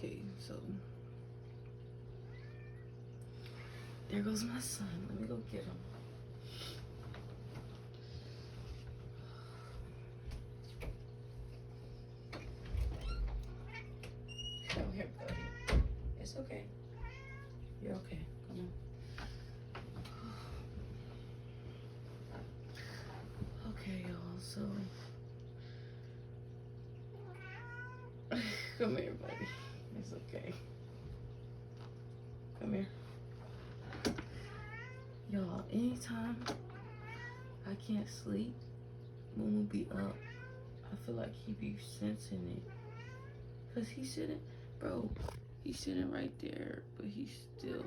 Okay, so there goes my son. Let me go get him. Come here, buddy. It's okay. You're okay. Come on. Okay, y'all. So, come here, buddy. It's okay. Come here. Y'all, anytime I can't sleep, Moon will be up. I feel like he be sensing it. Cause he's sitting, bro, he's sitting right there, but he's still,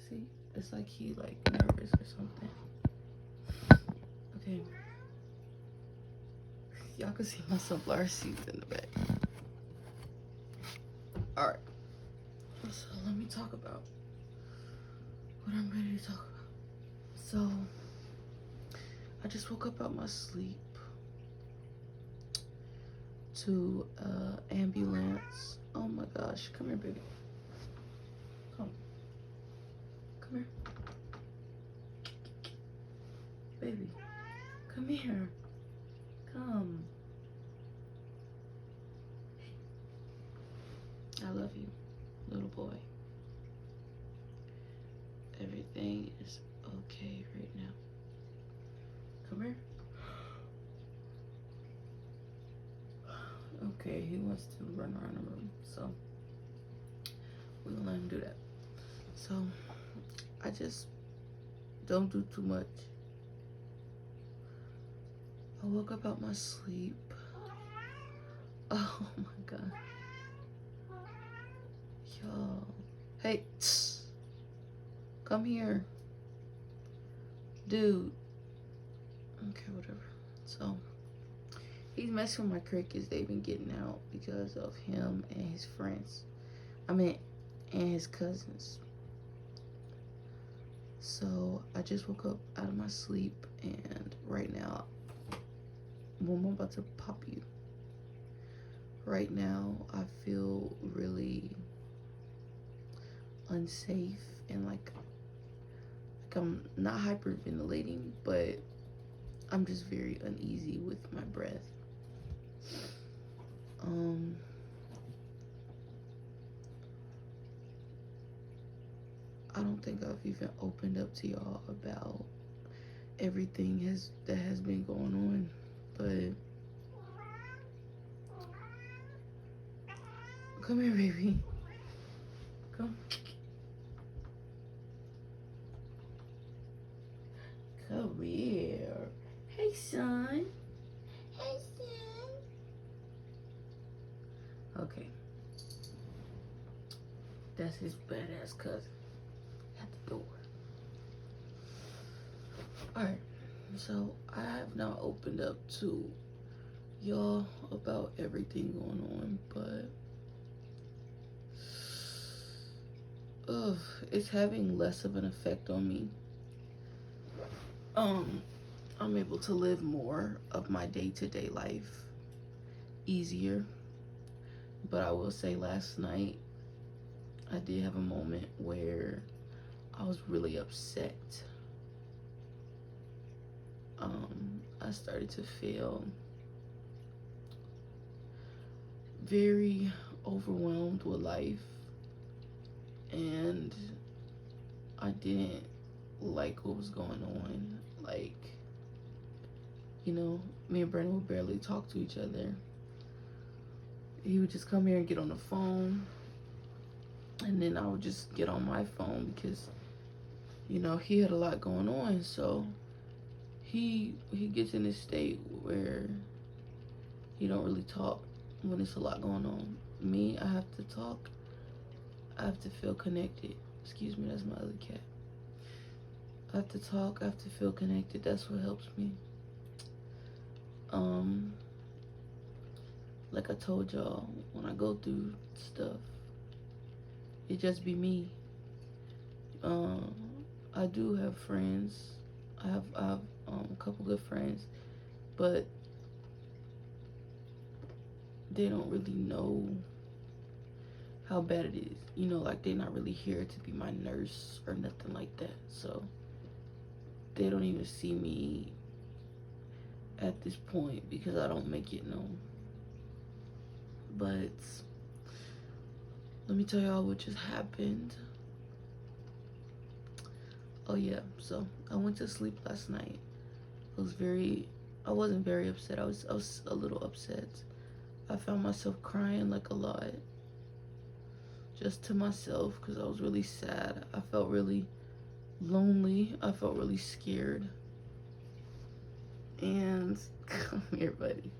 see, it's like he like nervous or something. Okay. Y'all can see my sunflower seeds in the back. All right. So let me talk about what I'm ready to talk about. So I just woke up out my sleep to ambulance. Oh my gosh, come here, baby. Come here, baby. Come here. Come. I love you, little boy. Everything is okay right now. Come here. Okay, he wants to run around the room, so we'll let him do that. So I just don't do too much. I woke up out my sleep. Oh my god. Y'all. Hey, come here. Dude. Okay, whatever. So he's messing with my crickets. They've been getting out because of him and his friends. And his cousins. So I just woke up out of my sleep, and right now, I'm about to pop you. Right now, I feel really unsafe and like I'm not hyperventilating, but I'm just very uneasy with my breath. I don't think I've even opened up to y'all about everything that has been going on, but come here, baby. Come. Come here. Hey, son. Hey, son. Okay. That's his badass cousin at the door. Alright. So, I have not opened up to y'all about everything going on, but it's having less of an effect on me. I'm able to live more of my day-to-day life easier. But I will say last night I did have a moment where I was really upset. I started to feel very overwhelmed with life, and I didn't like what was going on. Like, you know, me and Brandon would barely talk to each other. He would just come here and get on the phone, and then I would just get on my phone because, you know, he had a lot going on. So he gets in this state where he don't really talk when it's a lot going on. Me, I have to talk. I have to feel connected. Excuse me, that's my other cat. I have to talk. I have to feel connected. That's what helps me. Like I told y'all, when I go through stuff, it just be me. I do have friends. I have a couple good friends, but they don't really know how bad it is. You know, like they're not really here to be my nurse or nothing like that. So they don't even see me at this point because I don't make it known. But let me tell y'all what just happened. Oh yeah, so I went to sleep last night. I wasn't very upset. I was a little upset. I found myself crying like a lot. Just to myself because I was really sad. I felt really lonely. I felt really scared. And come here, buddy.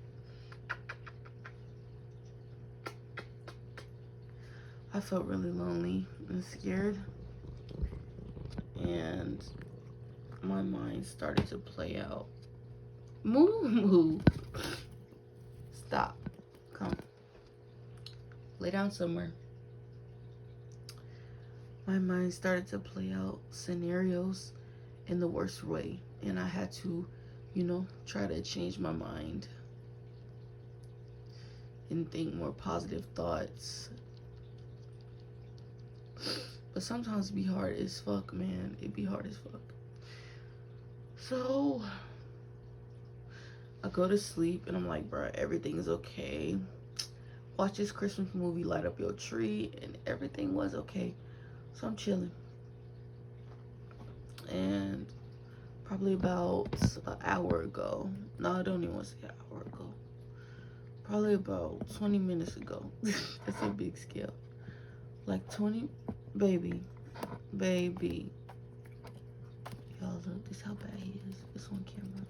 I felt really lonely and scared. And my mind started to play out. Move. Stop. Come. Lay down somewhere. My mind started to play out scenarios in the worst way. And I had to, try to change my mind and think more positive thoughts. But sometimes it be hard as fuck, man. It be hard as fuck. So I go to sleep and I'm like, bruh, everything's okay. Watch this Christmas movie, light up your tree, and everything was okay. So I'm chilling. And probably about an hour ago. No, I don't even want to say an hour ago. Probably about 20 minutes ago. That's a big scale. Like 20, baby. Y'all look, this how bad he is. It's on camera.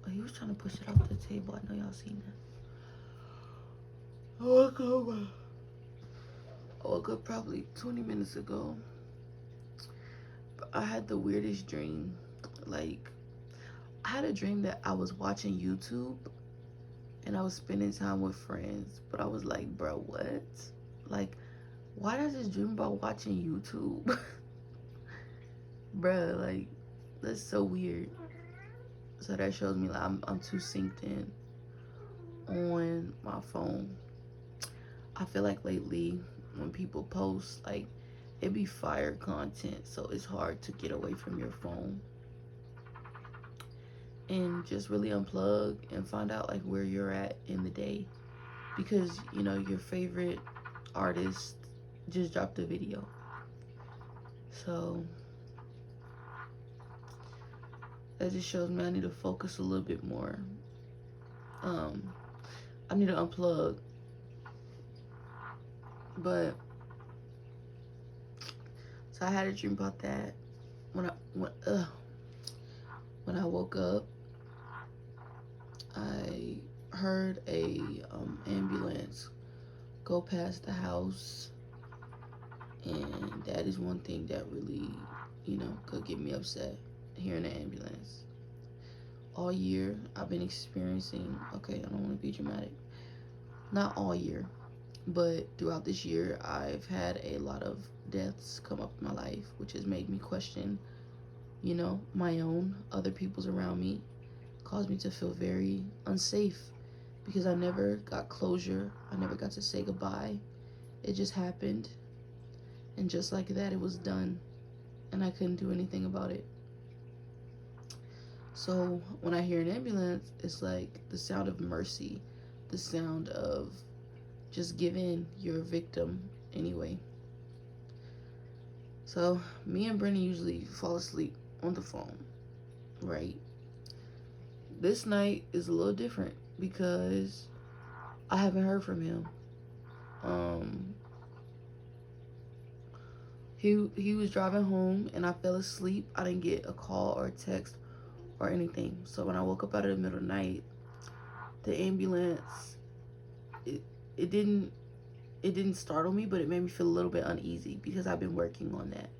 Oh, he was trying to push it off the table. I know y'all seen that. I woke up probably 20 minutes ago. But I had the weirdest dream. Like, I had a dream that I was watching YouTube and I was spending time with friends. But I was like, bro, what? Like, why does this dream about watching YouTube? Bruh, like, that's so weird. So that shows me like I'm too synced in on my phone. I feel like lately when people post, like, it be fire content, so it's hard to get away from your phone and just really unplug and find out like where you're at in the day, because your favorite artist just dropped a video. So that just shows me I need to focus a little bit more. I need to unplug. But so I had a dream about that. When I woke up, I heard a ambulance go past the house, and that is one thing that really, could get me upset, hearing an ambulance. All year I've been experiencing, okay, I don't want to be dramatic, not all year, but throughout this year I've had a lot of deaths come up in my life, which has made me question, my own, other people's around me, caused me to feel very unsafe because I never got closure. I never got to say goodbye. It just happened, and just like that, it was done, and I couldn't do anything about it. So when I hear an ambulance, it's like the sound of mercy, the sound of just give in, you're a victim anyway. So me and Brennan usually fall asleep on the phone, right? This night is a little different because I haven't heard from him. He was driving home and I fell asleep. I didn't get a call or a text or anything. So when I woke up out of the middle of the night, the ambulance, it didn't startle me, but it made me feel a little bit uneasy because I've been working on that.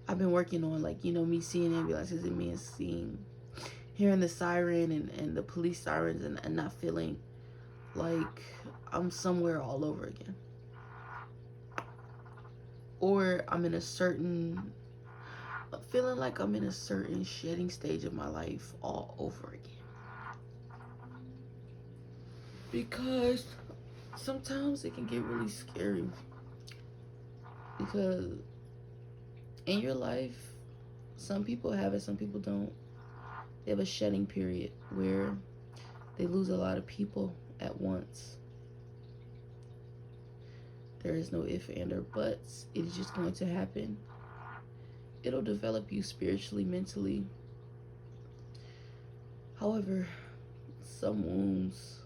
I've been working on, like, me seeing ambulances and me hearing the siren and the police sirens and not feeling like I'm somewhere all over again. Or feeling like I'm in a certain shedding stage of my life all over again. because sometimes it can get really scary. Because in your life, some people have it, some people don't. They have a shedding period where they lose a lot of people at once. There is no if, and, or buts. It is just going to happen. It'll develop you spiritually, mentally. However, some wounds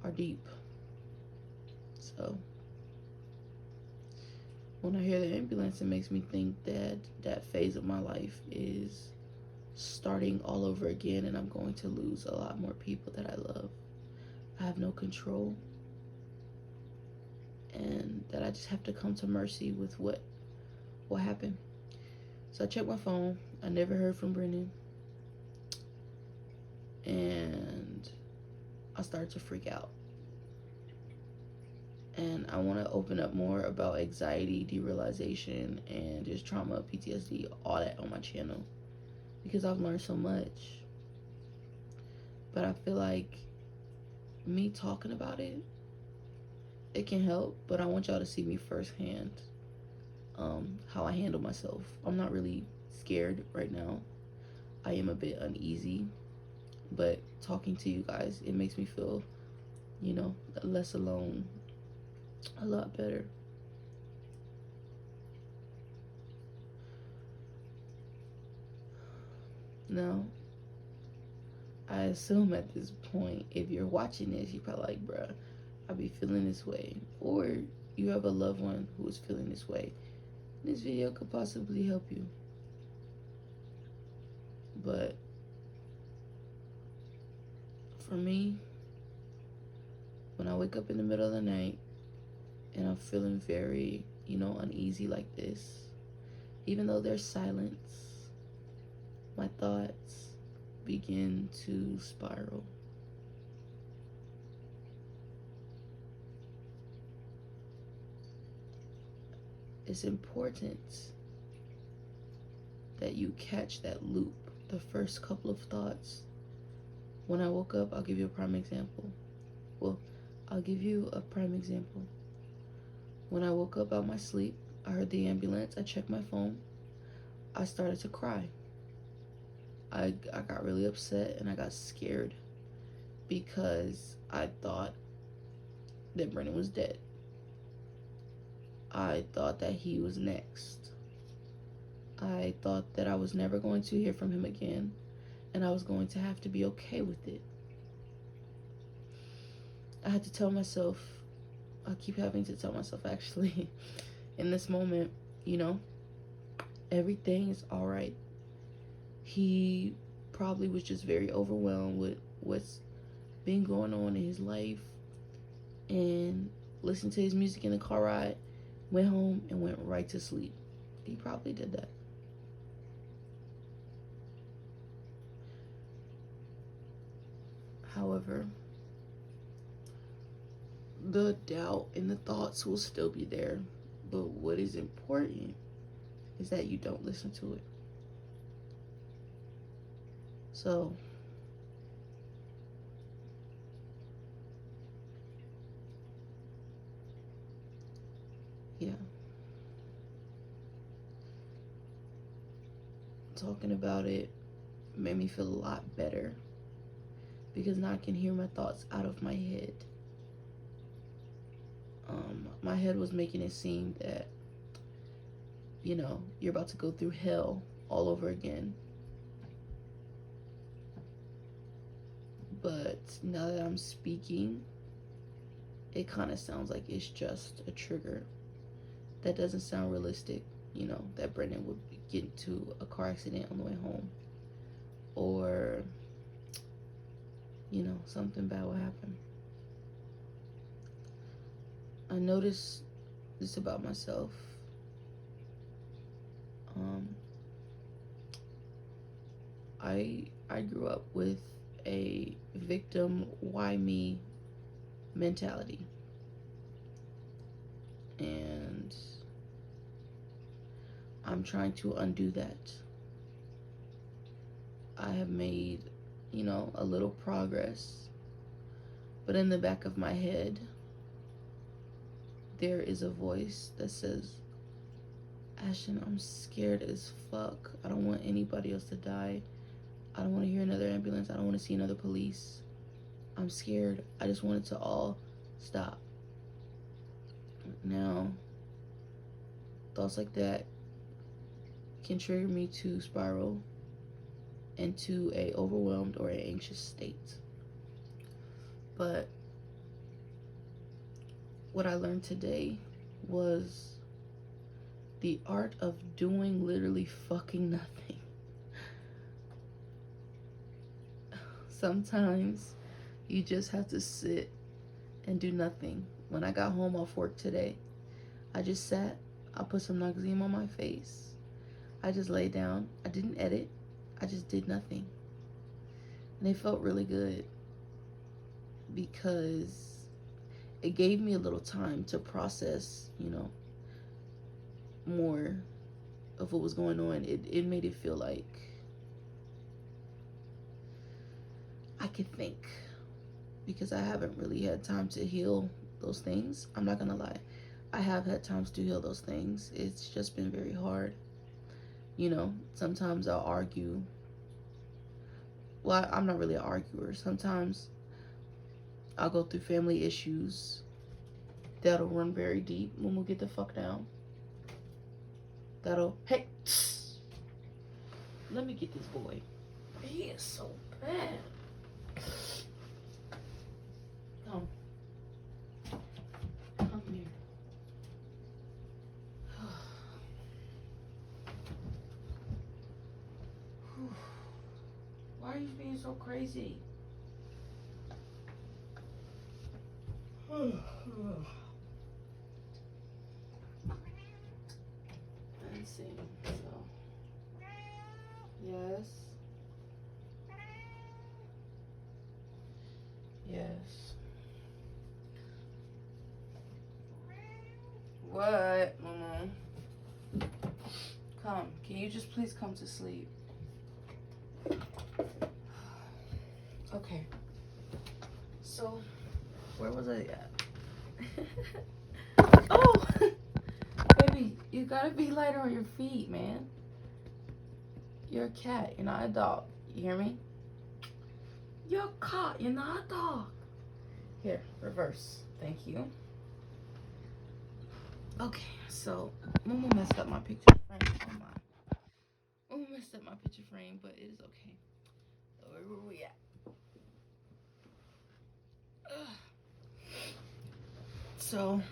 are deep. So, when I hear the ambulance, it makes me think that that phase of my life is starting all over again, and I'm going to lose a lot more people that I love. I have no control, and that I just have to come to mercy with what happened. So I checked my phone. I never heard from Brennan, and I started to freak out. And I want to open up more about anxiety, derealization, and just trauma, PTSD, all that on my channel, because I've learned so much. But I feel like me talking about it, it can help, but I want y'all to see me firsthand, how I handle myself. I'm not really scared right now. I am a bit uneasy, but talking to you guys, it makes me feel, less alone, a lot better. Now, I assume at this point, if you're watching this, you're probably like, bruh, I be feeling this way. Or you have a loved one who is feeling this way. This video could possibly help you. But for me, when I wake up in the middle of the night and I'm feeling very, uneasy like this, even though there's silence, my thoughts begin to spiral. It's important that you catch that loop, the first couple of thoughts. When I woke up, I'll give you a prime example. When I woke up out of my sleep, I heard the ambulance. I checked my phone. I started to cry. I got really upset and I got scared because I thought that Brennan was dead. I thought that he was next. I thought that I was never going to hear from him again, and I was going to have to be okay with it. I had to tell myself, I keep having to tell myself actually, in this moment, everything is all right. He probably was just very overwhelmed with what's been going on in his life, and listened to his music in the car ride, went home, and went right to sleep. He probably did that. However, the doubt and the thoughts will still be there. But what is important is that you don't listen to it. So, yeah. Talking about it made me feel a lot better, because now I can hear my thoughts out of my head. My head was making it seem that, you're about to go through hell all over again. But now that I'm speaking, it kind of sounds like it's just a trigger. That doesn't sound realistic, that Brennan would get into a car accident on the way home. Or, something bad will happen. I noticed this about myself. I grew up with a victim, why me mentality. And I'm trying to undo that. I have made, a little progress But in the back of my head, there is a voice that says, Ashton, I'm scared as fuck. I don't want anybody else to die. I don't want to hear another ambulance. I don't want to see another police. I'm scared. I just want it to all stop. Now, thoughts like that can trigger me to spiral into a overwhelmed or an anxious state. But what I learned today was the art of doing literally fucking nothing. Sometimes you just have to sit and do nothing. When I got home off work today, I just sat, I put some Noxzema on my face. I just laid down. I didn't edit. I just did nothing. And it felt really good because it gave me a little time to process, more of what was going on. It made it feel like I could think, because I haven't really had time to heal those things. I'm not gonna lie. I have had times to heal those things. It's just been very hard. Sometimes I'll argue. Well, I'm not really an arguer. Sometimes I'll go through family issues that'll run very deep. When we'll get the fuck down. Hey, let me get this boy. He is so bad. Come here. Why are you being so crazy? Let's see. So, yes. Yes. What, Mama? Come. Can you just please come to sleep? Okay. So, where was I at? Oh! Baby, you gotta be lighter on your feet, man. You're a cat. You're not a dog. You hear me? You're a cat. You're not a dog. Here, reverse. Thank you. Okay, so Mama messed up my picture frame. Oh my. Mama messed up my picture frame, but it is okay. So where were we at? So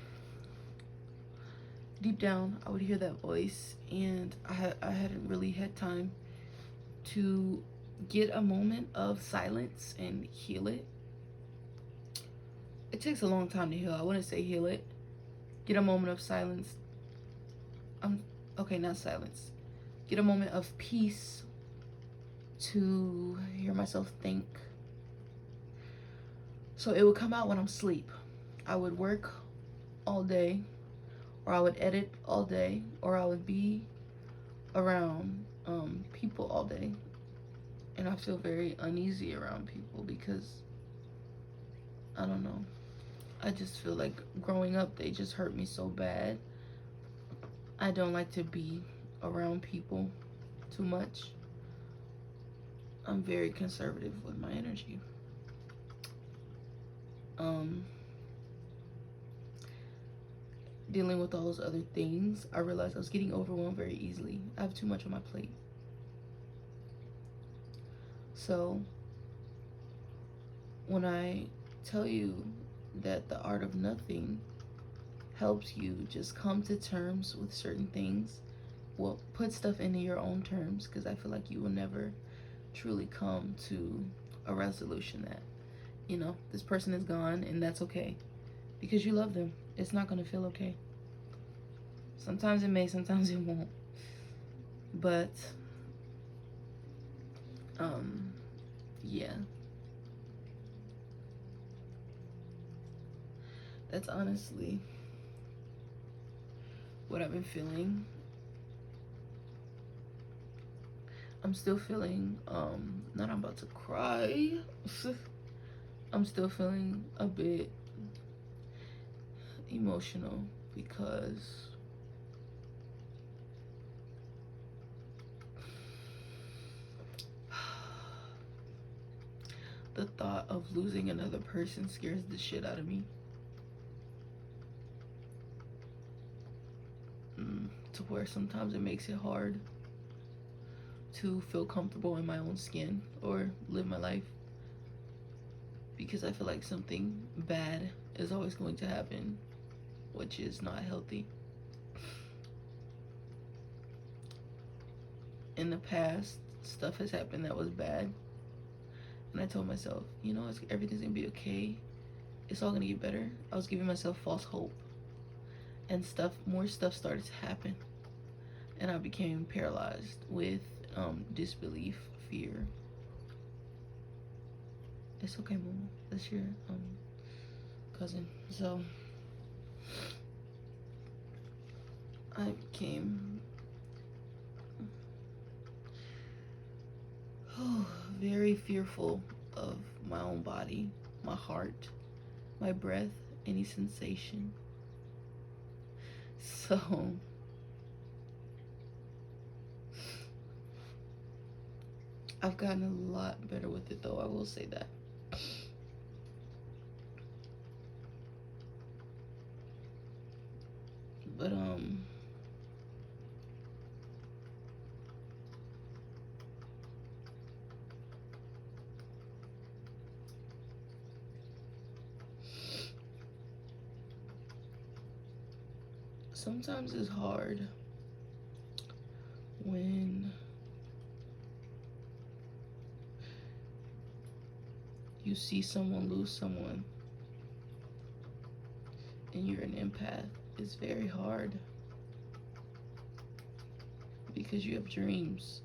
deep down, I would hear that voice, and I hadn't really had time to get a moment of silence and heal it. It takes a long time to heal. I wouldn't say heal it. Get a moment of silence. Okay, not silence. Get a moment of peace to hear myself think. So it would come out when I'm asleep. I would work all day, or I would edit all day, or I would be around people all day. And I feel very uneasy around people because, I don't know. I just feel like growing up, they just hurt me so bad. I don't like to be around people too much. I'm very conservative with my energy. Dealing with all those other things, I realized I was getting overwhelmed very easily. I have too much on my plate. So when I tell you that the art of nothing helps you just come to terms with certain things, well, put stuff into your own terms, because I feel like you will never truly come to a resolution that, this person is gone, and that's okay, because you love them. It's not going to feel okay. Sometimes it may, sometimes it won't. But, yeah. That's honestly what I've been feeling. I'm still feeling, not I'm about to cry. I'm still feeling a bit emotional because the thought of losing another person scares the shit out of me. To where sometimes it makes it hard to feel comfortable in my own skin or live my life, because I feel like something bad is always going to happen, which is not healthy. In the past, stuff has happened that was bad, and I told myself, you know, everything's gonna be okay. It's all gonna get better. I was giving myself false hope, and more stuff started to happen, and I became paralyzed with disbelief, fear. It's okay, Momo. That's your cousin. So I became very fearful of my own body, my heart, my breath, any sensation. So I've gotten a lot better with it, though, I will say that. But sometimes it's hard when you see someone lose someone and you're an empath. It's very hard because you have dreams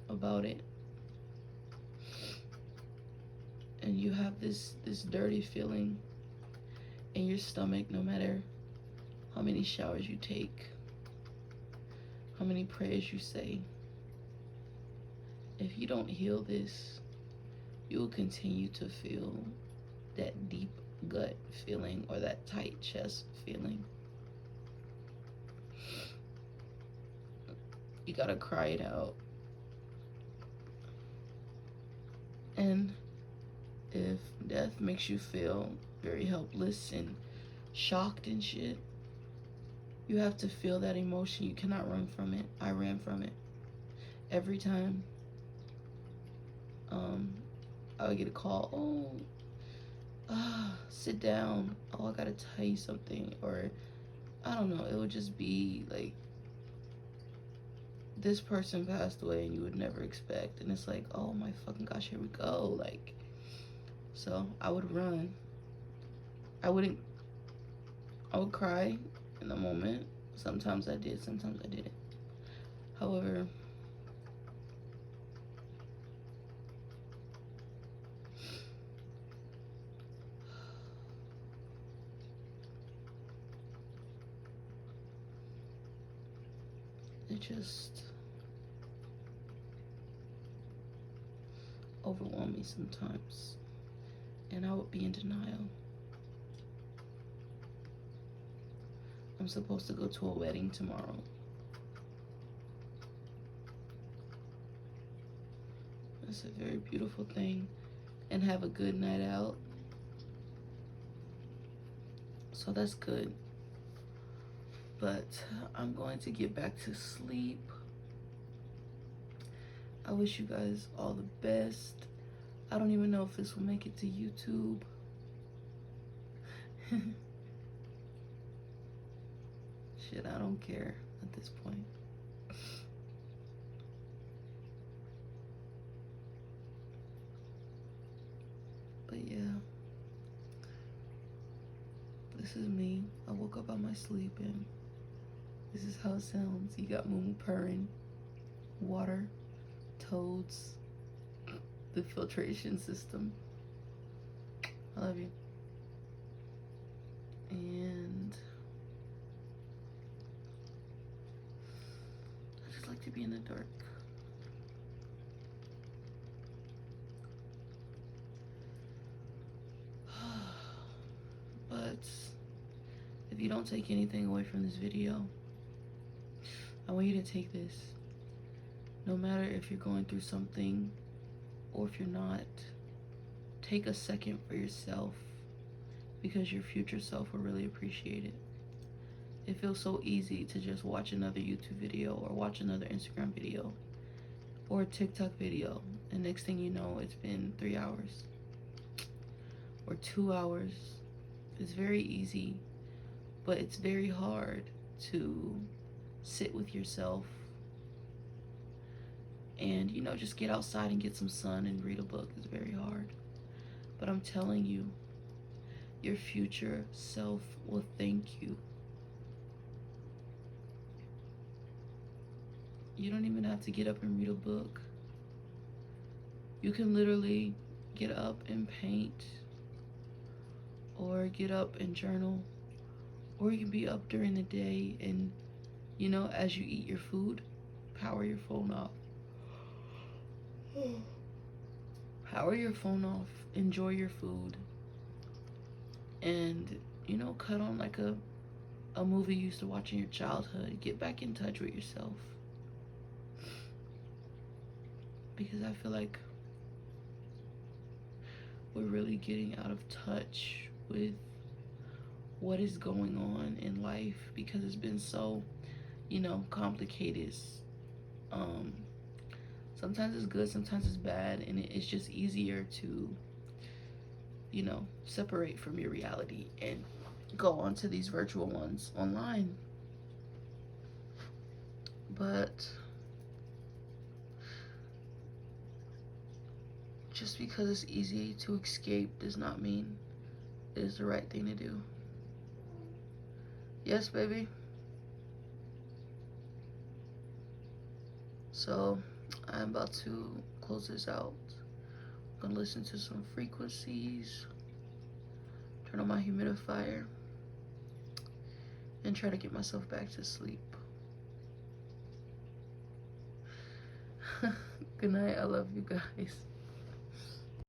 about it, and you have this dirty feeling in your stomach no matter how many showers you take, how many prayers you say. If you don't heal this, you will continue to feel that deep gut feeling or that tight chest feeling. You gotta cry it out. And if death makes you feel very helpless and shocked and shit, you have to feel that emotion. You cannot run from it. I ran from it. Every time I would get a call, sit down. Oh, I gotta tell you something. Or, I don't know, it would just be like, this person passed away and you would never expect. And it's like, oh my fucking gosh, here we go. Like, so I would run. I would cry in the moment. Sometimes I did, sometimes I didn't. However, it just overwhelmed me sometimes, and I would be in denial. I'm supposed to go to a wedding tomorrow. It's a very beautiful thing, and have a good night out. So that's good. But I'm going to get back to sleep. I wish you guys all the best. I don't even know if this will make it to YouTube. Shit, I don't care at this point. But yeah, this is me. I woke up out my sleep and this is how it sounds. You got Moo purring, water, toads, the filtration system. I love you. And I just like to be in the dark. you don't take anything away from this video, I want you to take this. No matter if you're going through something or if you're not, take a second for yourself, because your future self will really appreciate it. It feels so easy to just watch another YouTube video or watch another Instagram video or a TikTok video, and next thing you know, it's been 3 hours or 2 hours. It's very easy, but it's very hard to sit with yourself and, you know, just get outside and get some sun and read a book. It's very hard. But I'm telling you, your future self will thank you. You don't even have to get up and read a book. You can literally get up and paint, or get up and journal, or you can be up during the day and, you know, as you eat your food, power your phone off. Power your phone off, enjoy your food, and, you know, cut on like a movie you used to watch in your childhood. Get back in touch with yourself. Because I feel like we're really getting out of touch with what is going on in life, because it's been so, you know, complicated. Sometimes it's good, sometimes it's bad, and it's just easier to, you know, separate from your reality and go on to these virtual ones online. But just because it's easy to escape does not mean it is the right thing to do. Yes, baby. So I'm about to close this out. I'm gonna listen to some frequencies, turn on my humidifier, and try to get myself back to sleep. Good night. I love you guys.